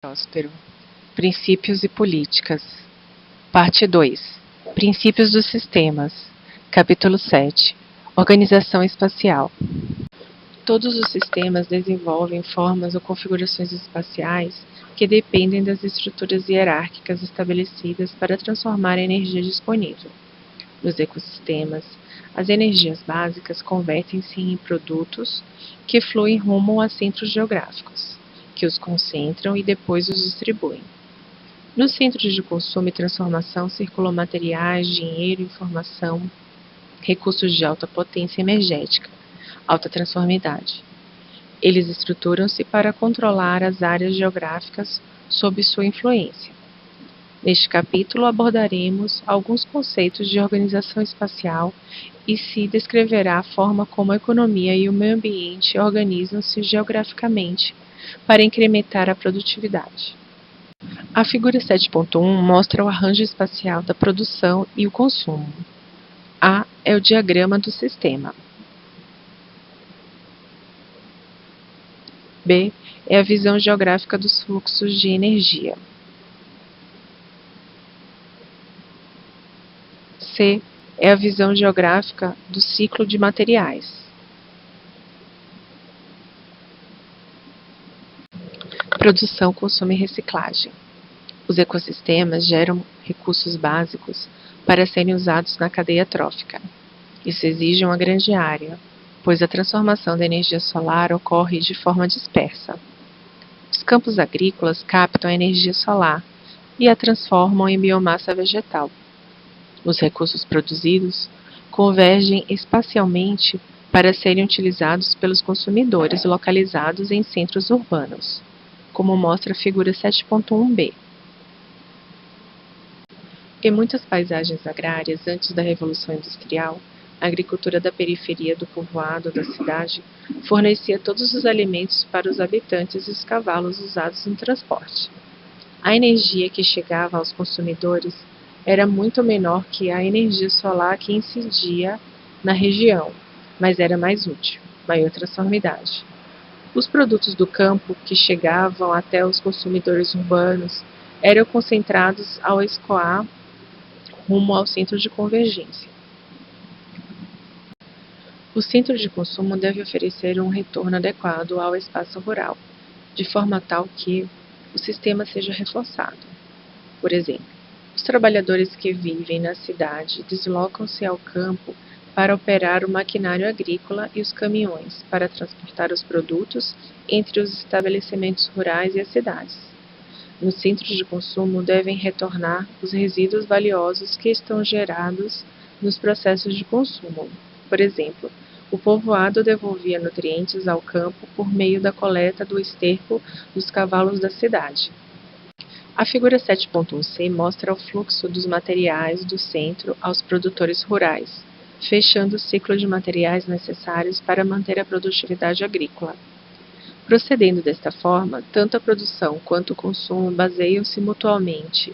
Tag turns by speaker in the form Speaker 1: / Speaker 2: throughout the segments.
Speaker 1: Próspero. Princípios e políticas. Parte 2. Princípios dos sistemas. Capítulo 7. Organização espacial. Todos os sistemas desenvolvem formas ou configurações espaciais que dependem das estruturas hierárquicas estabelecidas para transformar a energia disponível. Nos ecossistemas, as energias básicas convertem-se em produtos que fluem rumo a centros geográficos, que os concentram e depois os distribuem. Nos centros de consumo e transformação circulam materiais, dinheiro, informação, recursos de alta potência energética, alta transformidade. Eles estruturam-se para controlar as áreas geográficas sob sua influência. Neste capítulo abordaremos alguns conceitos de organização espacial e se descreverá a forma como a economia e o meio ambiente organizam-se geograficamente para incrementar a produtividade. A figura 7.1 mostra o arranjo espacial da produção e o consumo. A é o diagrama do sistema. B é a visão geográfica dos fluxos de energia. C é a visão geográfica do ciclo de materiais. Produção, consumo e reciclagem. Os ecossistemas geram recursos básicos para serem usados na cadeia trófica. Isso exige uma grande área, pois a transformação da energia solar ocorre de forma dispersa. Os campos agrícolas captam a energia solar e a transformam em biomassa vegetal. Os recursos produzidos convergem espacialmente para serem utilizados pelos consumidores localizados em centros urbanos, como mostra a figura 7.1b. Em muitas paisagens agrárias antes da Revolução Industrial, a agricultura da periferia do povoado da cidade fornecia todos os alimentos para os habitantes e os cavalos usados no transporte. A energia que chegava aos consumidores era muito menor que a energia solar que incidia na região, mas era mais útil, maior transformidade. Os produtos do campo que chegavam até os consumidores urbanos eram concentrados ao escoar rumo ao centro de convergência. O centro de consumo deve oferecer um retorno adequado ao espaço rural, de forma tal que o sistema seja reforçado. Por exemplo, os trabalhadores que vivem na cidade deslocam-se ao campo para operar o maquinário agrícola e os caminhões para transportar os produtos entre os estabelecimentos rurais e as cidades. Nos centros de consumo devem retornar os resíduos valiosos que estão gerados nos processos de consumo. Por exemplo, o povoado devolvia nutrientes ao campo por meio da coleta do esterco dos cavalos da cidade. A figura 7.1c mostra o fluxo dos materiais do centro aos produtores rurais, fechando o ciclo de materiais necessários para manter a produtividade agrícola. Procedendo desta forma, tanto a produção quanto o consumo baseiam-se mutuamente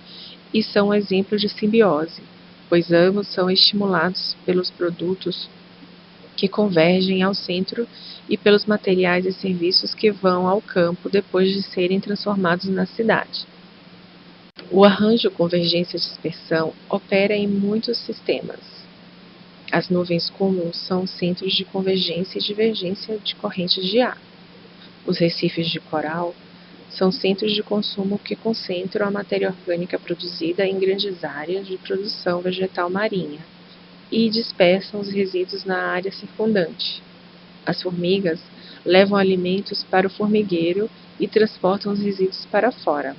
Speaker 1: e são um exemplo de simbiose, pois ambos são estimulados pelos produtos que convergem ao centro e pelos materiais e serviços que vão ao campo depois de serem transformados na cidade. O arranjo convergência-dispersão opera em muitos sistemas. As nuvens cúmulos são centros de convergência e divergência de correntes de ar. Os recifes de coral são centros de consumo que concentram a matéria orgânica produzida em grandes áreas de produção vegetal marinha e dispersam os resíduos na área circundante. As formigas levam alimentos para o formigueiro e transportam os resíduos para fora.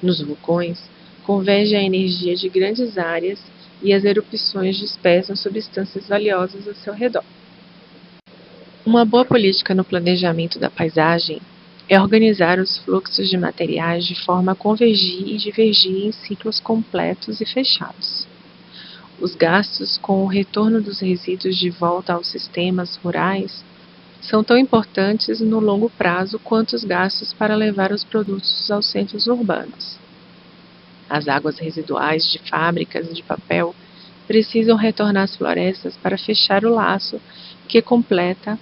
Speaker 1: Nos vulcões, converge a energia de grandes áreas e as erupções dispersam substâncias valiosas ao seu redor. Uma boa política no planejamento da paisagem é organizar os fluxos de materiais de forma a convergir e divergir em ciclos completos e fechados. Os gastos com o retorno dos resíduos de volta aos sistemas rurais são tão importantes no longo prazo quanto os gastos para levar os produtos aos centros urbanos. As águas residuais de fábricas de papel precisam retornar às florestas para fechar o laço que completa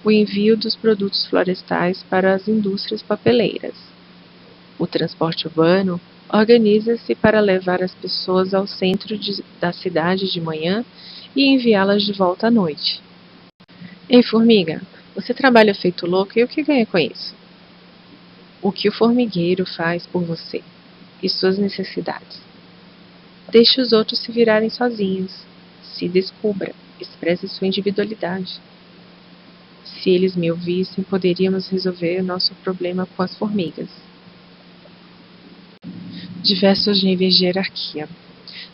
Speaker 1: o envio dos produtos florestais para as indústrias papeleiras. O transporte urbano organiza-se para levar as pessoas ao centro da cidade de manhã e enviá-las de volta à noite. Ei, formiga, você trabalha feito louco e o que ganha com isso? O que o formigueiro faz por você e suas necessidades. Deixe os outros se virarem sozinhos. Se descubra, expresse sua individualidade. Se eles me ouvissem, poderíamos resolver nosso problema com as formigas. Diversos níveis de hierarquia.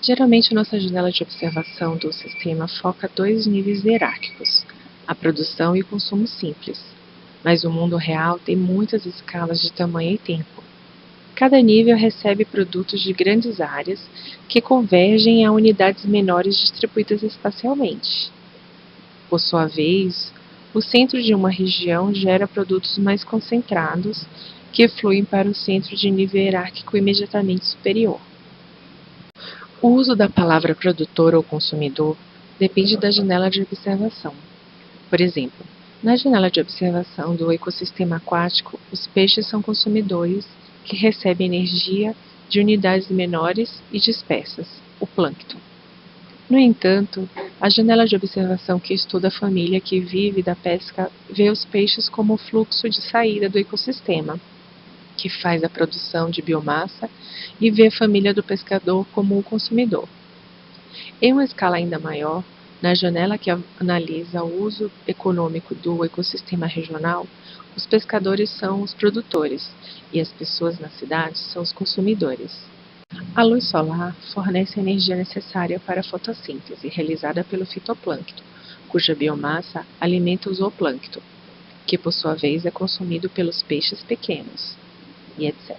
Speaker 1: Geralmente, nossa janela de observação do sistema foca dois níveis hierárquicos, a produção e o consumo simples. Mas o mundo real tem muitas escalas de tamanho e tempo. Cada nível recebe produtos de grandes áreas que convergem a unidades menores distribuídas espacialmente. Por sua vez, o centro de uma região gera produtos mais concentrados que fluem para o centro de nível hierárquico imediatamente superior. O uso da palavra produtor ou consumidor depende da janela de observação. Por exemplo, na janela de observação do ecossistema aquático, os peixes são consumidores que recebem energia de unidades menores e dispersas, o plâncton. No entanto, a janela de observação que estuda a família que vive da pesca vê os peixes como o fluxo de saída do ecossistema, que faz a produção de biomassa, e vê a família do pescador como o consumidor. Em uma escala ainda maior, na janela que analisa o uso econômico do ecossistema regional, os pescadores são os produtores e as pessoas nas cidades são os consumidores. A luz solar fornece a energia necessária para a fotossíntese realizada pelo fitoplâncton, cuja biomassa alimenta o zooplâncton, que por sua vez é consumido pelos peixes pequenos, e etc.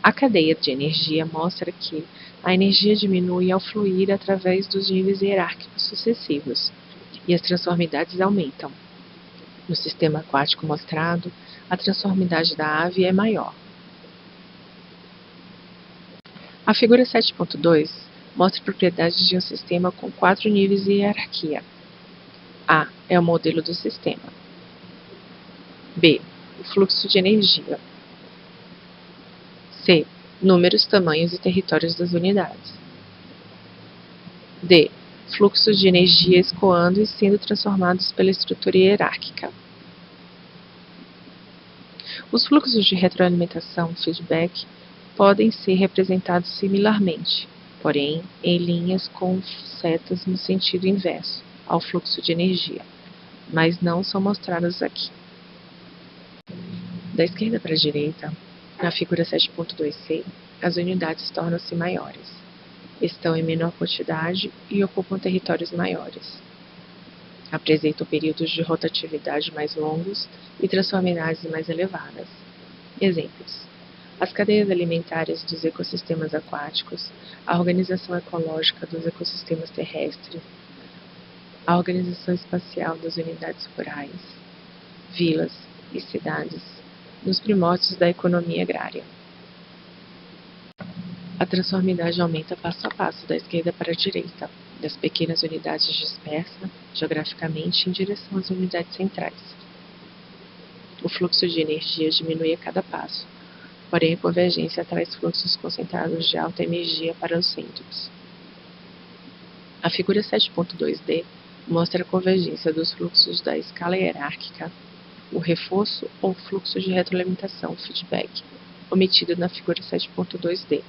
Speaker 1: A cadeia de energia mostra que a energia diminui ao fluir através dos níveis hierárquicos sucessivos, e as transformidades aumentam. No sistema aquático mostrado, a transformidade da ave é maior. A figura 7.2 mostra propriedades de um sistema com 4 níveis de hierarquia. A é o modelo do sistema. B, o fluxo de energia. C, números, tamanhos e territórios das unidades. D, fluxos de energia escoando e sendo transformados pela estrutura hierárquica. Os fluxos de retroalimentação, feedback, podem ser representados similarmente, porém em linhas com setas no sentido inverso ao fluxo de energia, mas não são mostrados aqui. Da esquerda para a direita, na figura 7.2c, as unidades tornam-se maiores, estão em menor quantidade e ocupam territórios maiores. Apresentam períodos de rotatividade mais longos e transformidades mais elevadas. Exemplos: as cadeias alimentares dos ecossistemas aquáticos, a organização ecológica dos ecossistemas terrestres, a organização espacial das unidades rurais, vilas e cidades, nos primórdios da economia agrária. A transformidade aumenta passo a passo da esquerda para a direita, das pequenas unidades dispersas geograficamente em direção às unidades centrais. O fluxo de energia diminui a cada passo, porém a convergência traz fluxos concentrados de alta energia para os centros. A figura 7.2d mostra a convergência dos fluxos da escala hierárquica, o reforço ou fluxo de retroalimentação, feedback, omitido na figura 7.2d.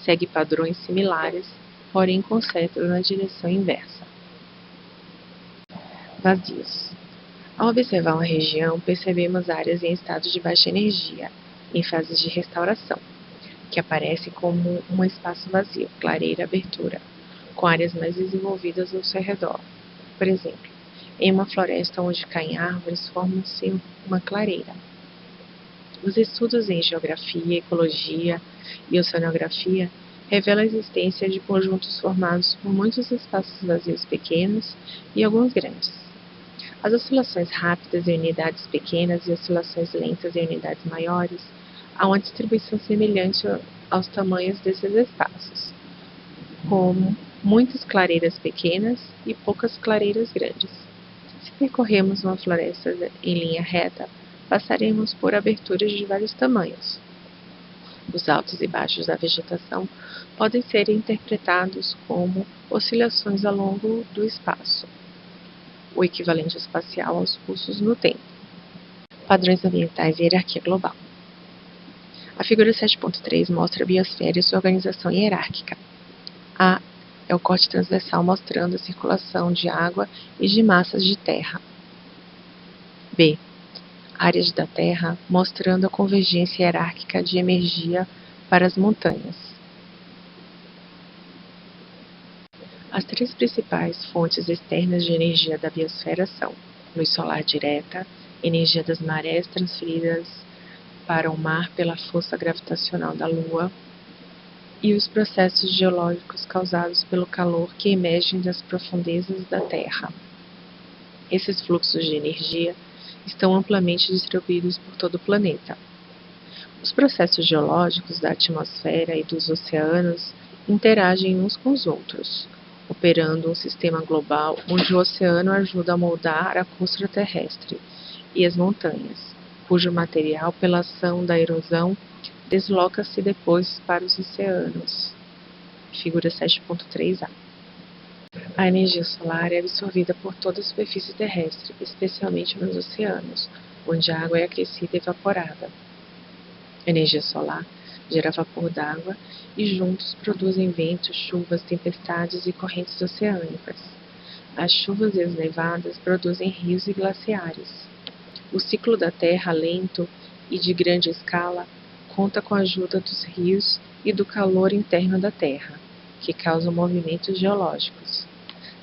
Speaker 1: Segue padrões similares, porém concentra na direção inversa. Vazios. Ao observar uma região, percebemos áreas em estado de baixa energia, em fases de restauração, que aparecem como um espaço vazio, clareira, abertura, com áreas mais desenvolvidas ao seu redor. Por exemplo, em uma floresta onde caem árvores, forma-se uma clareira. Os estudos em geografia, ecologia e oceanografia revelam a existência de conjuntos formados por muitos espaços vazios pequenos e alguns grandes. As oscilações rápidas em unidades pequenas e oscilações lentas em unidades maiores há uma distribuição semelhante aos tamanhos desses espaços, como muitas clareiras pequenas e poucas clareiras grandes. Se percorrermos uma floresta em linha reta, passaremos por aberturas de vários tamanhos. Os altos e baixos da vegetação podem ser interpretados como oscilações ao longo do espaço, o equivalente espacial aos pulsos no tempo. Padrões ambientais e hierarquia global. A figura 7.3 mostra a biosfera e sua organização hierárquica. A é o corte transversal mostrando a circulação de água e de massas de terra. B. Áreas da Terra mostrando a convergência hierárquica de energia para as montanhas. As três principais fontes externas de energia da biosfera são luz solar direta, energia das marés transferidas para o mar pela força gravitacional da Lua e os processos geológicos causados pelo calor que emergem das profundezas da Terra. Esses fluxos de energia estão amplamente distribuídos por todo o planeta. Os processos geológicos da atmosfera e dos oceanos interagem uns com os outros, operando um sistema global onde o oceano ajuda a moldar a crosta terrestre e as montanhas, cujo material, pela ação da erosão, desloca-se depois para os oceanos. Figura 7.3a. A energia solar é absorvida por toda a superfície terrestre, especialmente nos oceanos, onde a água é aquecida e evaporada. A energia solar gera vapor d'água e juntos produzem ventos, chuvas, tempestades e correntes oceânicas. As chuvas e as nevadas produzem rios e glaciares. O ciclo da Terra, lento e de grande escala, conta com a ajuda dos rios e do calor interno da Terra, que causam movimentos geológicos.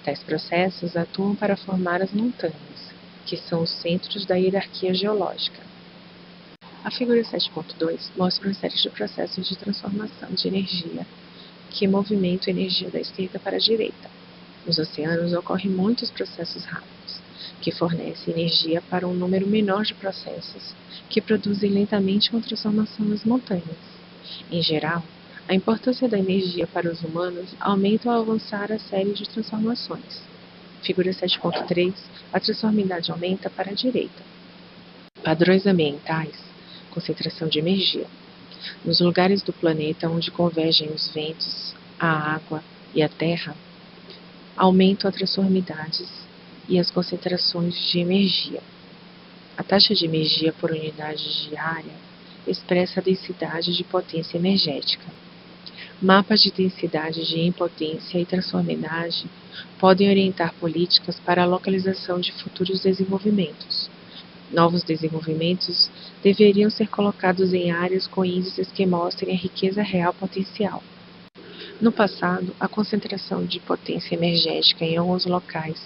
Speaker 1: Tais processos atuam para formar as montanhas, que são os centros da hierarquia geológica. A figura 7.2 mostra uma série de processos de transformação de energia que movimentam a energia da esquerda para a direita. Nos oceanos ocorrem muitos processos rápidos, que fornecem energia para um número menor de processos, que produzem lentamente uma transformação nas montanhas. Em geral, a importância da energia para os humanos aumenta ao avançar a série de transformações. Figura 7.3, a transformidade aumenta para a direita. Padrões ambientais, concentração de energia. Nos lugares do planeta onde convergem os ventos, a água e a terra, aumentam as transformidades e as concentrações de energia. A taxa de energia por unidade de área expressa a densidade de potência energética. Mapas de densidade de impotência e transformidade podem orientar políticas para a localização de futuros desenvolvimentos. Novos desenvolvimentos deveriam ser colocados em áreas com índices que mostrem a riqueza real potencial. No passado, a concentração de potência energética em alguns locais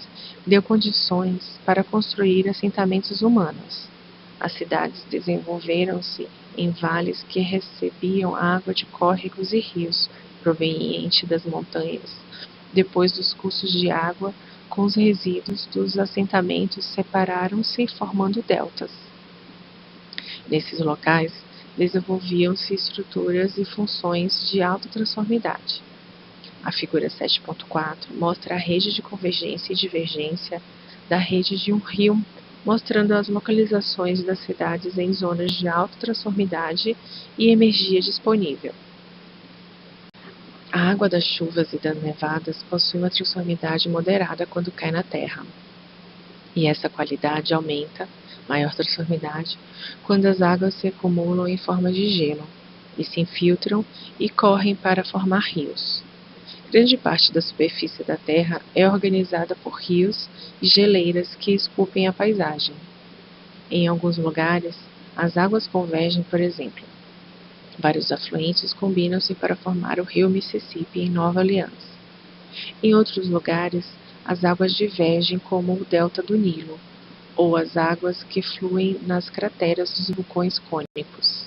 Speaker 1: deu condições para construir assentamentos humanos. As cidades desenvolveram-se em vales que recebiam água de córregos e rios proveniente das montanhas. Depois dos cursos de água, com os resíduos dos assentamentos separaram-se formando deltas. Nesses locais, desenvolviam-se estruturas e funções de alta transformidade. A figura 7.4 mostra a rede de convergência e divergência da rede de um rio, mostrando as localizações das cidades em zonas de alta transformidade e energia disponível. A água das chuvas e das nevadas possui uma transformidade moderada quando cai na terra, e essa qualidade aumenta, maior transformidade, quando as águas se acumulam em forma de gelo, e se infiltram e correm para formar rios. Grande parte da superfície da Terra é organizada por rios e geleiras que esculpem a paisagem. Em alguns lugares, as águas convergem, por exemplo. Vários afluentes combinam-se para formar o rio Mississippi em Nova Orleans. Em outros lugares, as águas divergem como o delta do Nilo, ou as águas que fluem nas crateras dos vulcões cônicos.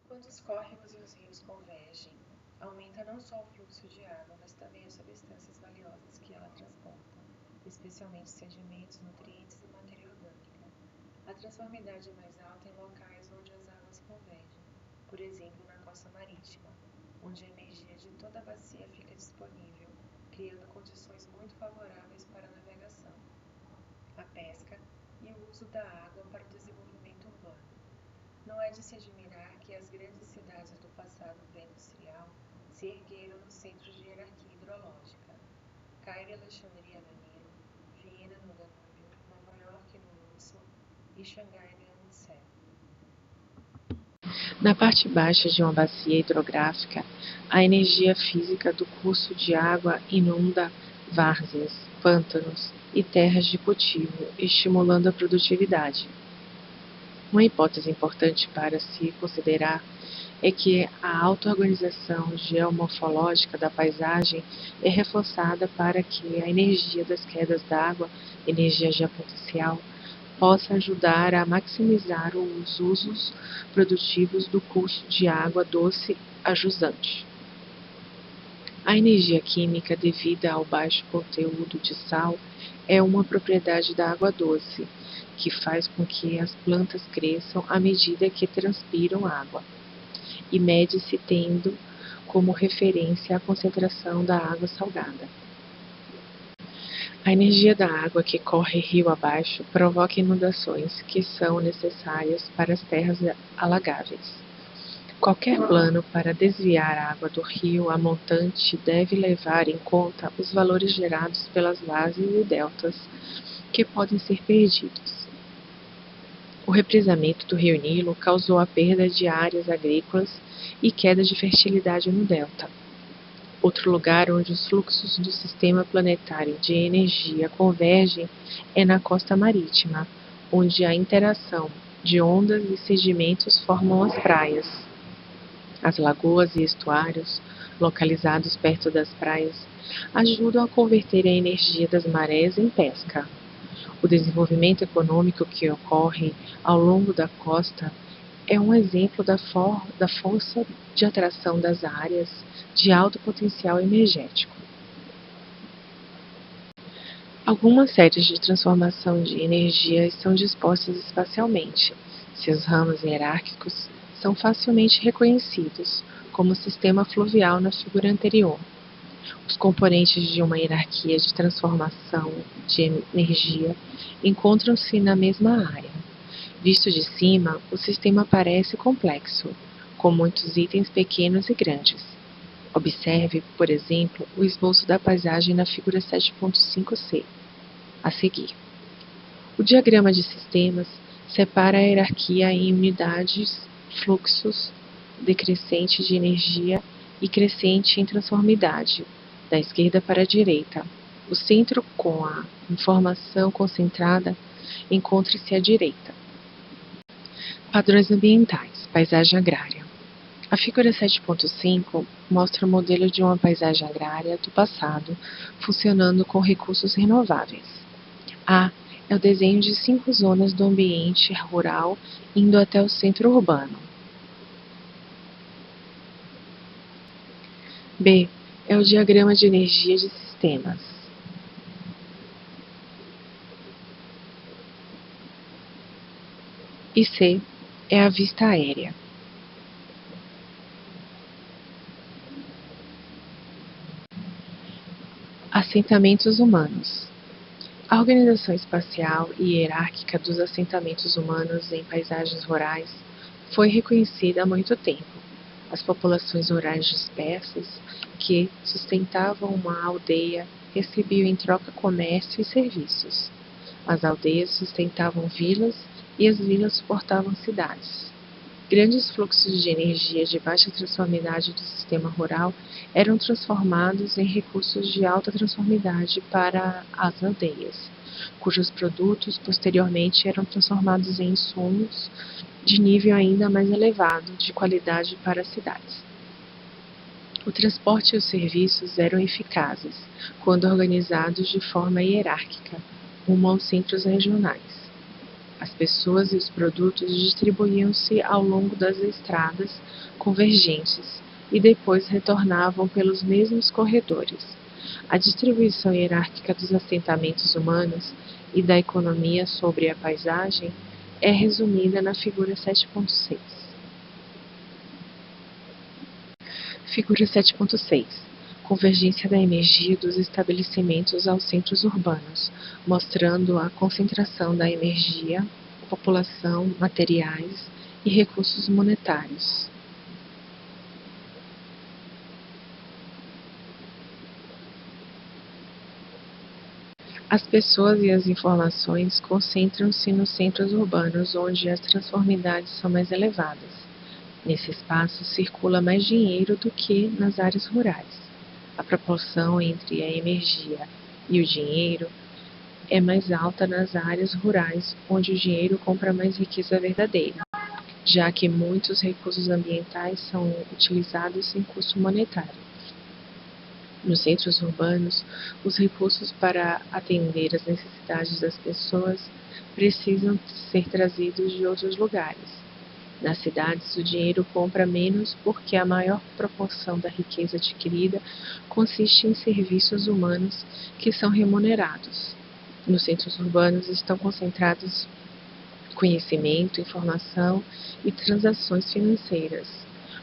Speaker 1: Quando os córregos e os rios convergem, aumenta não só o fluxo de água, mas também as substâncias valiosas que ela transporta, especialmente sedimentos, nutrientes e matéria orgânica. A transformidade é mais alta em locais onde as águas convergem, por exemplo, na costa marítima, onde a energia de toda a bacia fica disponível, criando condições muito favoráveis para a navegação, a pesca e o uso da água para o desenvolvimento urbano. Não é de se admirar que as grandes passado pré-industrial se ergueram nos centros de hierarquia hidrológica: Cairo e Alexandria no Nilo, Viena no Danúbio, Nova York no Hudson e Xangai no Yangtze. Na parte baixa de uma bacia hidrográfica, a energia física do curso de água inunda várzeas, pântanos e terras de cultivo, estimulando a produtividade. Uma hipótese importante para se considerar é que a auto-organização geomorfológica da paisagem é reforçada para que a energia das quedas d'água, energia geopotencial, possa ajudar a maximizar os usos produtivos do curso de água doce a jusante. A energia química devida ao baixo conteúdo de sal é uma propriedade da água doce, que faz com que as plantas cresçam à medida que transpiram água, e mede-se tendo como referência a concentração da água salgada. A energia da água que corre rio abaixo provoca inundações que são necessárias para as terras alagáveis. Qualquer plano para desviar a água do rio a montante deve levar em conta os valores gerados pelas várzeas e deltas que podem ser perdidos. O represamento do rio Nilo causou a perda de áreas agrícolas e queda de fertilidade no delta. Outro lugar onde os fluxos do sistema planetário de energia convergem é na costa marítima, onde a interação de ondas e sedimentos formam as praias. As lagoas e estuários, localizados perto das praias, ajudam a converter a energia das marés em pesca. O desenvolvimento econômico que ocorre ao longo da costa é um exemplo da força de atração das áreas de alto potencial energético. Algumas séries de transformação de energia estão dispostas espacialmente. Seus ramos hierárquicos são facilmente reconhecidos, como o sistema fluvial na figura anterior. Os componentes de uma hierarquia de transformação de energia encontram-se na mesma área. Visto de cima, o sistema parece complexo, com muitos itens pequenos e grandes. Observe, por exemplo, o esboço da paisagem na figura 7.5c, a seguir. O diagrama de sistemas separa a hierarquia em unidades, fluxos, decrescente de energia e crescente em transformidade, da esquerda para a direita. O centro com a informação concentrada encontra-se à direita. Padrões ambientais, paisagem agrária. A figura 7.5 mostra o modelo de uma paisagem agrária do passado, funcionando com recursos renováveis. A é o desenho de 5 zonas do ambiente rural indo até o centro urbano. B é o diagrama de energia de sistemas. E C é a vista aérea. Assentamentos humanos. A organização espacial e hierárquica dos assentamentos humanos em paisagens rurais foi reconhecida há muito tempo. As populações rurais dispersas que sustentavam uma aldeia recebiam em troca comércio e serviços. As aldeias sustentavam vilas e as vilas suportavam cidades. Grandes fluxos de energia de baixa transformidade do sistema rural eram transformados em recursos de alta transformidade para as aldeias, cujos produtos posteriormente eram transformados em insumos de nível ainda mais elevado de qualidade para as cidades. O transporte e os serviços eram eficazes quando organizados de forma hierárquica, rumo aos centros regionais. As pessoas e os produtos distribuíam-se ao longo das estradas convergentes e depois retornavam pelos mesmos corredores. A distribuição hierárquica dos assentamentos humanos e da economia sobre a paisagem é resumida na figura 7.6. Figura 7.6. Convergência da energia dos estabelecimentos aos centros urbanos, mostrando a concentração da energia, população, materiais e recursos monetários. As pessoas e as informações concentram-se nos centros urbanos, onde as transformidades são mais elevadas. Nesse espaço circula mais dinheiro do que nas áreas rurais. A proporção entre a energia e o dinheiro é mais alta nas áreas rurais, onde o dinheiro compra mais riqueza verdadeira, já que muitos recursos ambientais são utilizados sem custo monetário. Nos centros urbanos, os recursos para atender às necessidades das pessoas precisam ser trazidos de outros lugares. Nas cidades, o dinheiro compra menos porque a maior proporção da riqueza adquirida consiste em serviços humanos que são remunerados. Nos centros urbanos estão concentrados conhecimento, informação e transações financeiras.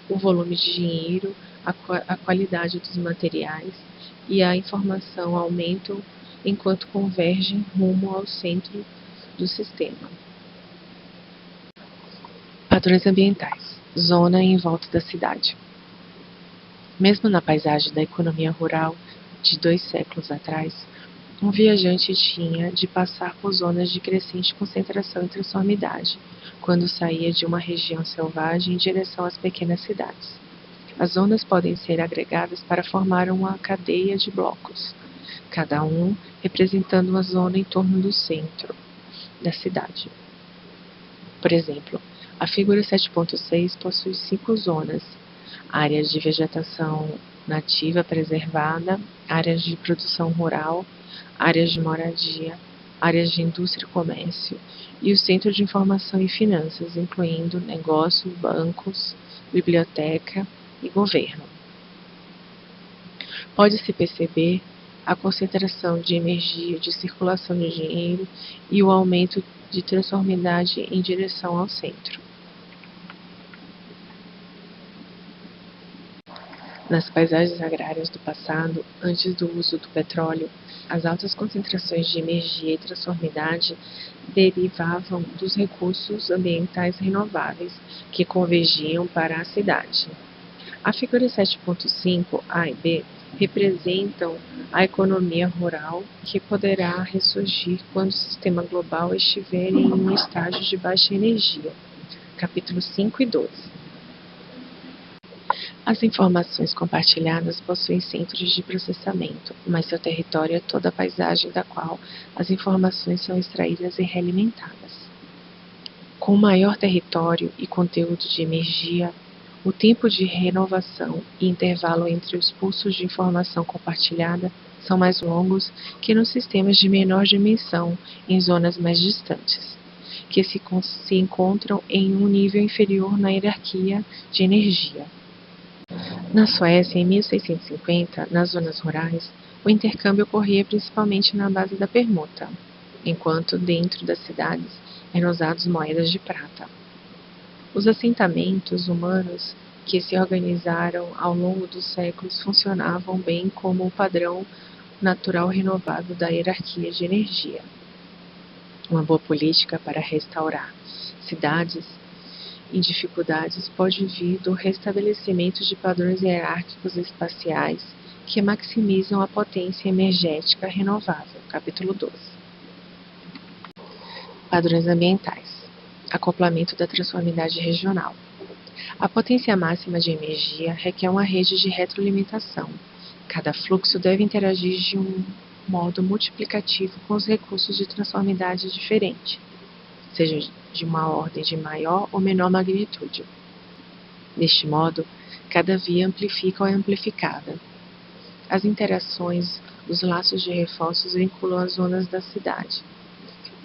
Speaker 1: O volume de dinheiro, a qualidade dos materiais e a informação aumentam enquanto convergem rumo ao centro do sistema. Padrões ambientais. Zona em volta da cidade. Mesmo na paisagem da economia rural de 2 séculos atrás, um viajante tinha de passar por zonas de crescente concentração e transformidade, quando saía de uma região selvagem em direção às pequenas cidades. As zonas podem ser agregadas para formar uma cadeia de blocos, cada um representando uma zona em torno do centro da cidade. Por exemplo, a figura 7.6 possui 5 zonas: áreas de vegetação nativa preservada, áreas de produção rural, áreas de moradia, áreas de indústria e comércio, e o centro de informação e finanças, incluindo negócios, bancos, biblioteca e governo. Pode-se perceber a concentração de energia, de circulação de dinheiro e o aumento de transformidade em direção ao centro. Nas paisagens agrárias do passado, antes do uso do petróleo, as altas concentrações de energia e transformidade derivavam dos recursos ambientais renováveis que convergiam para a cidade. A figura 7.5, A e B, representam a economia rural que poderá ressurgir quando o sistema global estiver em um estágio de baixa energia. Capítulos 5 e 12. As informações compartilhadas possuem centros de processamento, mas seu território é toda a paisagem da qual as informações são extraídas e realimentadas. Com maior território e conteúdo de energia, o tempo de renovação e intervalo entre os pulsos de informação compartilhada são mais longos que nos sistemas de menor dimensão em zonas mais distantes, que se encontram em um nível inferior na hierarquia de energia. Na Suécia, em 1650, nas zonas rurais, o intercâmbio ocorria principalmente na base da permuta, enquanto dentro das cidades eram usadas moedas de prata. Os assentamentos humanos que se organizaram ao longo dos séculos funcionavam bem como o padrão natural renovável da hierarquia de energia. Uma boa política para restaurar cidades em dificuldades pode vir do restabelecimento de padrões hierárquicos espaciais que maximizam a potência energética renovável. Capítulo 12. Padrões ambientais. Acoplamento da transformidade regional. A potência máxima de energia requer uma rede de retroalimentação. Cada fluxo deve interagir de um modo multiplicativo com os recursos de transformidade diferente, seja de uma ordem de maior ou menor magnitude. Deste modo, cada via amplifica ou é amplificada. As interações, os laços de reforços vinculam as zonas da cidade.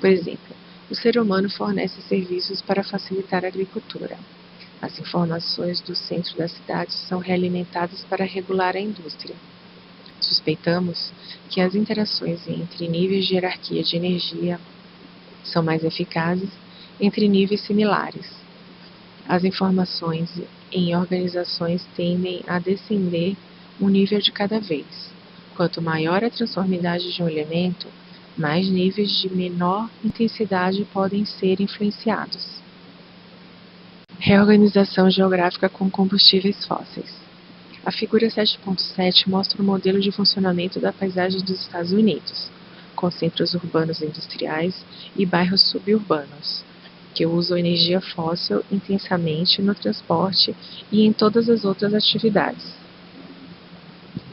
Speaker 1: Por exemplo, o ser humano fornece serviços para facilitar a agricultura. As informações do centro da cidade são realimentadas para regular a indústria. Suspeitamos que as interações entre níveis de hierarquia de energia são mais eficazes entre níveis similares. As informações em organizações tendem a descender um nível de cada vez. Quanto maior a transformidade de um elemento, mais níveis de menor intensidade podem ser influenciados. Reorganização geográfica com combustíveis fósseis. A figura 7.7 mostra o modelo de funcionamento da paisagem dos Estados Unidos, com centros urbanos industriais e bairros suburbanos, que usam energia fóssil intensamente no transporte e em todas as outras atividades.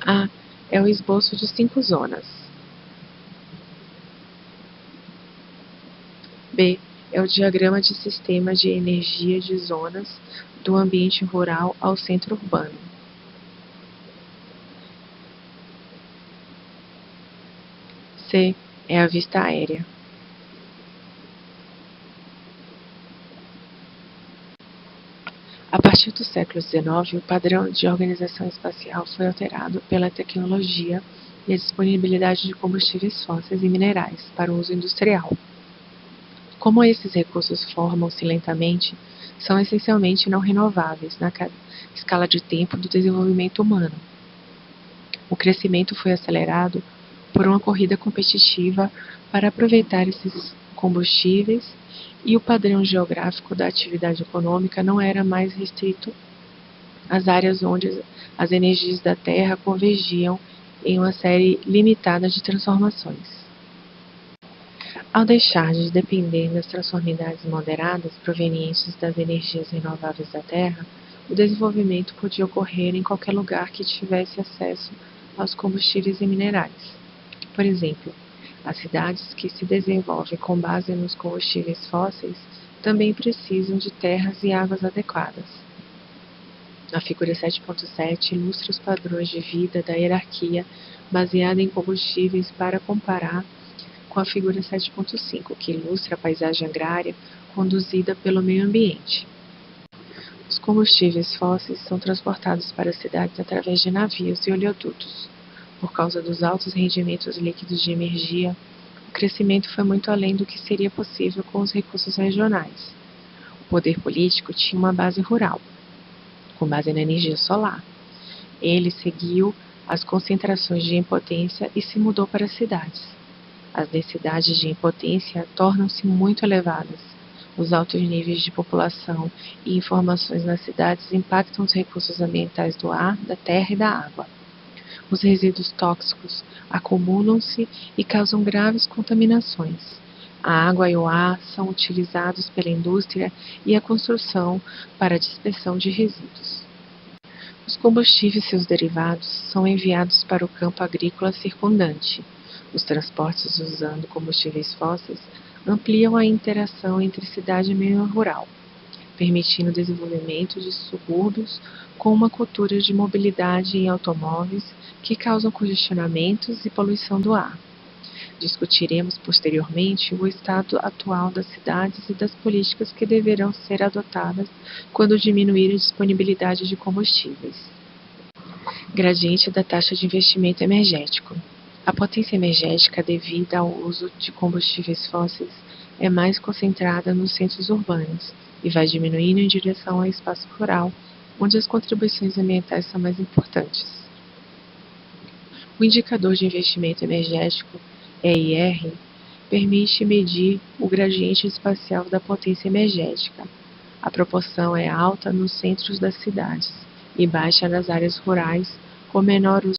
Speaker 1: A é o esboço de 5 zonas. B é o diagrama de sistema de energia de zonas do ambiente rural ao centro urbano. C é a vista aérea. A partir do século XIX, o padrão de organização espacial foi alterado pela tecnologia e a disponibilidade de combustíveis fósseis e minerais para o uso industrial. Como esses recursos formam-se lentamente, são essencialmente não renováveis na escala de tempo do desenvolvimento humano. O crescimento foi acelerado por uma corrida competitiva para aproveitar esses combustíveis e o padrão geográfico da atividade econômica não era mais restrito às áreas onde as energias da Terra convergiam em uma série limitada de transformações. Ao deixar de depender das transformidades moderadas provenientes das energias renováveis da Terra, o desenvolvimento podia ocorrer em qualquer lugar que tivesse acesso aos combustíveis e minerais. Por exemplo, as cidades que se desenvolvem com base nos combustíveis fósseis também precisam de terras e águas adequadas. A figura 7.7 ilustra os padrões de vida da hierarquia baseada em combustíveis para comparar com a figura 7.5, que ilustra a paisagem agrária conduzida pelo meio ambiente. Os combustíveis fósseis são transportados para as cidades através de navios e oleodutos. Por causa dos altos rendimentos líquidos de energia, o crescimento foi muito além do que seria possível com os recursos regionais. O poder político tinha uma base rural, com base na energia solar. Ele seguiu as concentrações de impotência e se mudou para as cidades. As densidades de impotência tornam-se muito elevadas. Os altos níveis de população e informações nas cidades impactam os recursos ambientais do ar, da terra e da água. Os resíduos tóxicos acumulam-se e causam graves contaminações. A água e o ar são utilizados pela indústria e a construção para a dispersão de resíduos. Os combustíveis e seus derivados são enviados para o campo agrícola circundante. Os transportes usando combustíveis fósseis ampliam a interação entre cidade e meio rural, permitindo o desenvolvimento de subúrbios com uma cultura de mobilidade em automóveis que causam congestionamentos e poluição do ar. Discutiremos posteriormente o estado atual das cidades e das políticas que deverão ser adotadas quando diminuir a disponibilidade de combustíveis. Gradiente da taxa de investimento energético. A potência energética devida ao uso de combustíveis fósseis é mais concentrada nos centros urbanos e vai diminuindo em direção ao espaço rural, onde as contribuições ambientais são mais importantes. O indicador de investimento energético, EIR, permite medir o gradiente espacial da potência energética. A proporção é alta nos centros das cidades e baixa nas áreas rurais, com menor uso